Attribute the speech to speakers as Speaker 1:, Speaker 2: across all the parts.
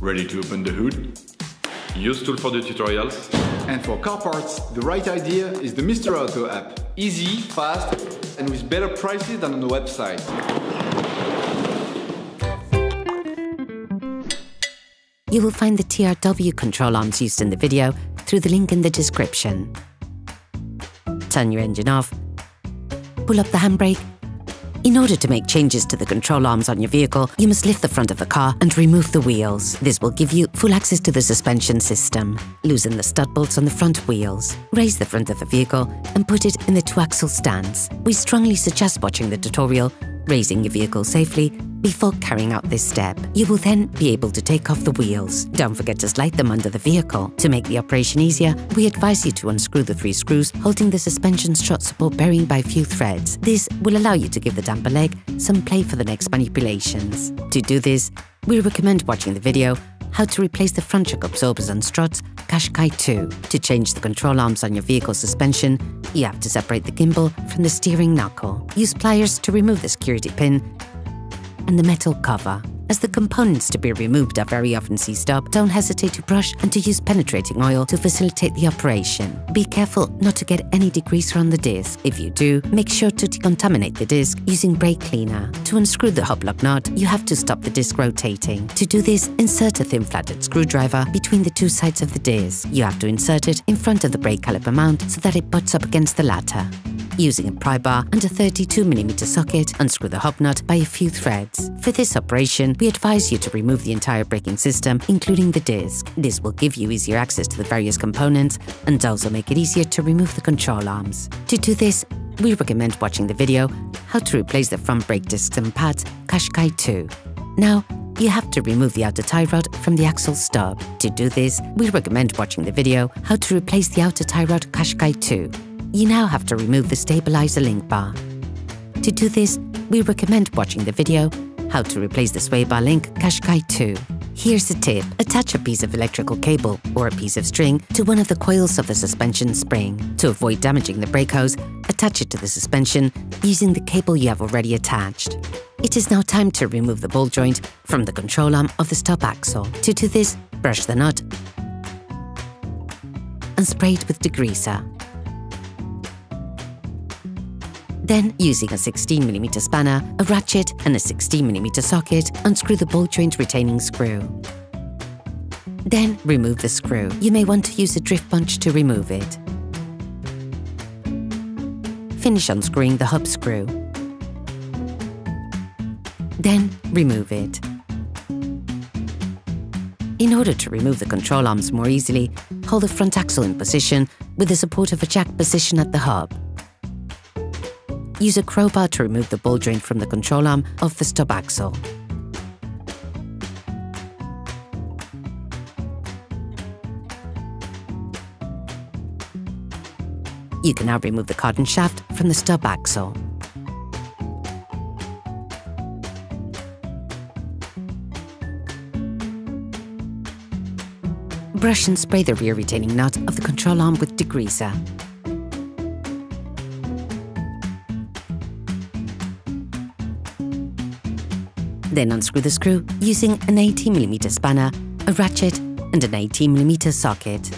Speaker 1: Ready to open the hood? UseTool for the tutorials.
Speaker 2: And for car parts, the right idea is the Mr. Auto app. Easy, fast, and with better prices than on the website.
Speaker 3: You will find the TRW control arms used in the video through the link in the description. Turn your engine off, pull up the handbrake. In order to make changes to the control arms on your vehicle, you must lift the front of the car and remove the wheels. This will give you full access to the suspension system. Loosen the stud bolts on the front wheels. Raise the front of the vehicle and put it in the 2-axle stance. We strongly suggest watching the tutorial, raising your vehicle safely, before carrying out this step. You will then be able to take off the wheels. Don't forget to slide them under the vehicle. To make the operation easier, we advise you to unscrew the 3 screws holding the suspension strut support bearing by a few threads. This will allow you to give the damper leg some play for the next manipulations. To do this, we recommend watching the video How to Replace the Front Shock Absorbers and Struts Qashqai 2. To change the control arms on your vehicle suspension, you have to separate the gimbal from the steering knuckle. Use pliers to remove the security pin and the metal cover. As the components to be removed are very often seized up, don't hesitate to brush and to use penetrating oil to facilitate the operation. Be careful not to get any degreaser on the disc. If you do, make sure to decontaminate the disc using brake cleaner. To unscrew the hub lock nut, you have to stop the disc rotating. To do this, insert a thin flatted screwdriver between the 2 sides of the disc. You have to insert it in front of the brake caliper mount so that it butts up against the latter. Using a pry bar and a 32mm socket, unscrew the hub nut by a few threads. For this operation, we advise you to remove the entire braking system, including the disc. This will give you easier access to the various components and also make it easier to remove the control arms. To do this, we recommend watching the video How to Replace the Front Brake Discs and Pads Qashqai 2. Now, you have to remove the outer tie rod from the axle stub. To do this, we recommend watching the video How to Replace the Outer Tie Rod Qashqai 2. You now have to remove the stabilizer link bar. To do this, we recommend watching the video How to Replace the Sway Bar Link Qashqai 2. Here's a tip. Attach a piece of electrical cable or a piece of string to one of the coils of the suspension spring. To avoid damaging the brake hose, attach it to the suspension using the cable you have already attached. It is now time to remove the ball joint from the control arm of the stop axle. To do this, brush the nut and spray it with degreaser. Then, using a 16mm spanner, a ratchet and a 16mm socket, unscrew the ball joint retaining screw. Then, remove the screw. You may want to use a drift punch to remove it. Finish unscrewing the hub screw. Then, remove it. In order to remove the control arms more easily, hold the front axle in position with the support of a jack position at the hub. Use a crowbar to remove the ball joint from the control arm of the stub axle. You can now remove the carbon shaft from the stub axle. Brush and spray the rear retaining nut of the control arm with degreaser. Then unscrew the screw using an 18mm spanner, a ratchet and an 18mm socket.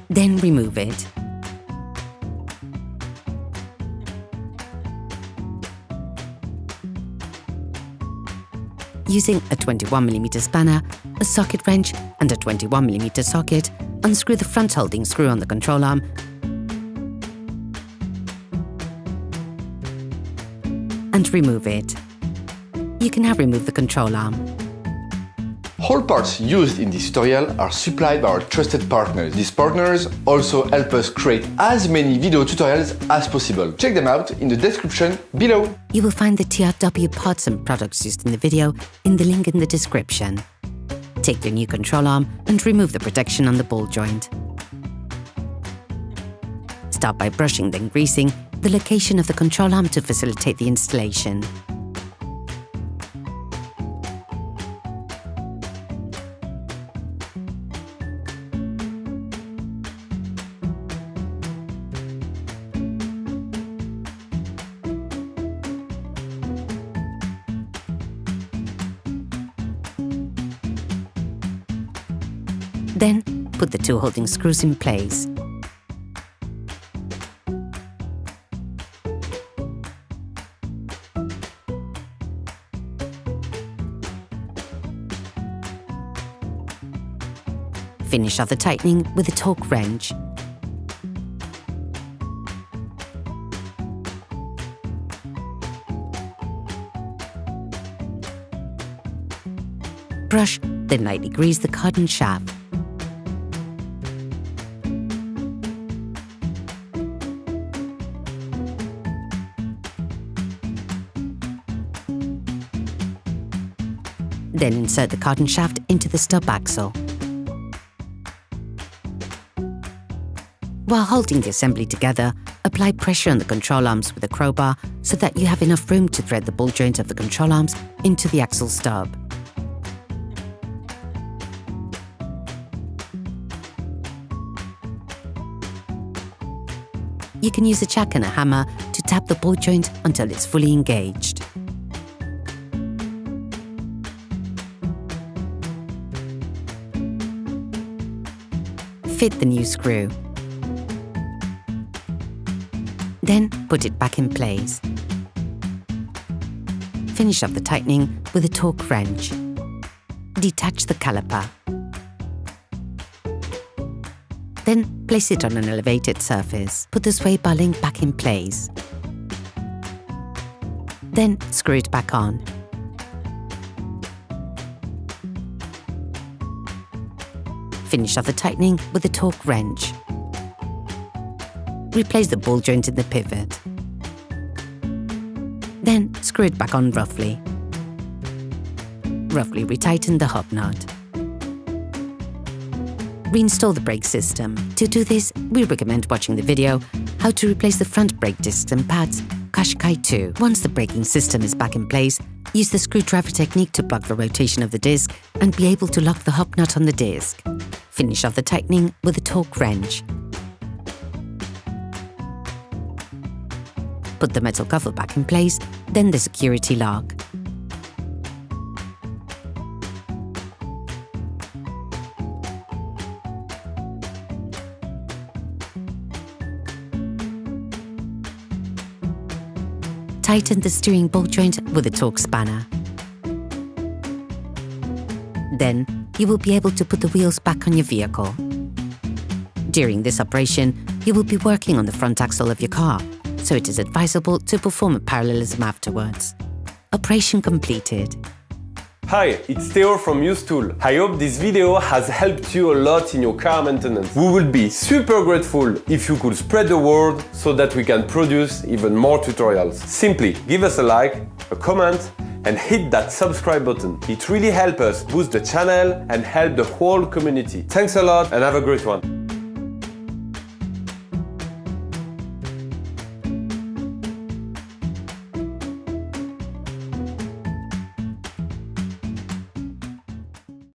Speaker 3: Then remove it. Using a 21mm spanner, a socket wrench and a 21mm socket, unscrew the front holding screw on the control arm and remove it. You can now remove the control arm.
Speaker 2: All parts used in this tutorial are supplied by our trusted partners. These partners also help us create as many video tutorials as possible. Check them out in the description below.
Speaker 3: You will find the TRW parts and products used in the video in the link in the description. Take your new control arm and remove the protection on the ball joint. Start by brushing then greasing the location of the control arm to facilitate the installation. Then, put the two holding screws in place. Finish off the tightening with a torque wrench. Brush, then lightly grease the cotton shaft. Then insert the cotton shaft into the stub axle. While holding the assembly together, apply pressure on the control arms with a crowbar so that you have enough room to thread the ball joint of the control arms into the axle stub. You can use a jack and a hammer to tap the ball joint until it's fully engaged. Fit the new screw. Then put it back in place. Finish off the tightening with a torque wrench. Detach the caliper. Then place it on an elevated surface. Put the sway bar link back in place. Then screw it back on. Finish off the tightening with a torque wrench. Replace the ball joint in the pivot. Then screw it back on roughly. Roughly retighten the hub nut. Reinstall the brake system. To do this, we recommend watching the video How to Replace the Front Brake Discs and Pads, Qashqai 2. Once the braking system is back in place, use the screwdriver technique to block the rotation of the disc and be able to lock the hub nut on the disc. Finish off the tightening with a torque wrench. Put the metal cover back in place, then the security lock. Tighten the steering ball joint with a torque spanner. Then, you will be able to put the wheels back on your vehicle. During this operation, you will be working on the front axle of your car, so it is advisable to perform a parallelism afterwards. Operation completed.
Speaker 4: Hi, it's Theo from UseTool. I hope this video has helped you a lot in your car maintenance. We would be super grateful if you could spread the word so that we can produce even more tutorials. Simply give us a like, a comment, and hit that subscribe button. It really helps us boost the channel and help the whole community. Thanks a lot and have a great one.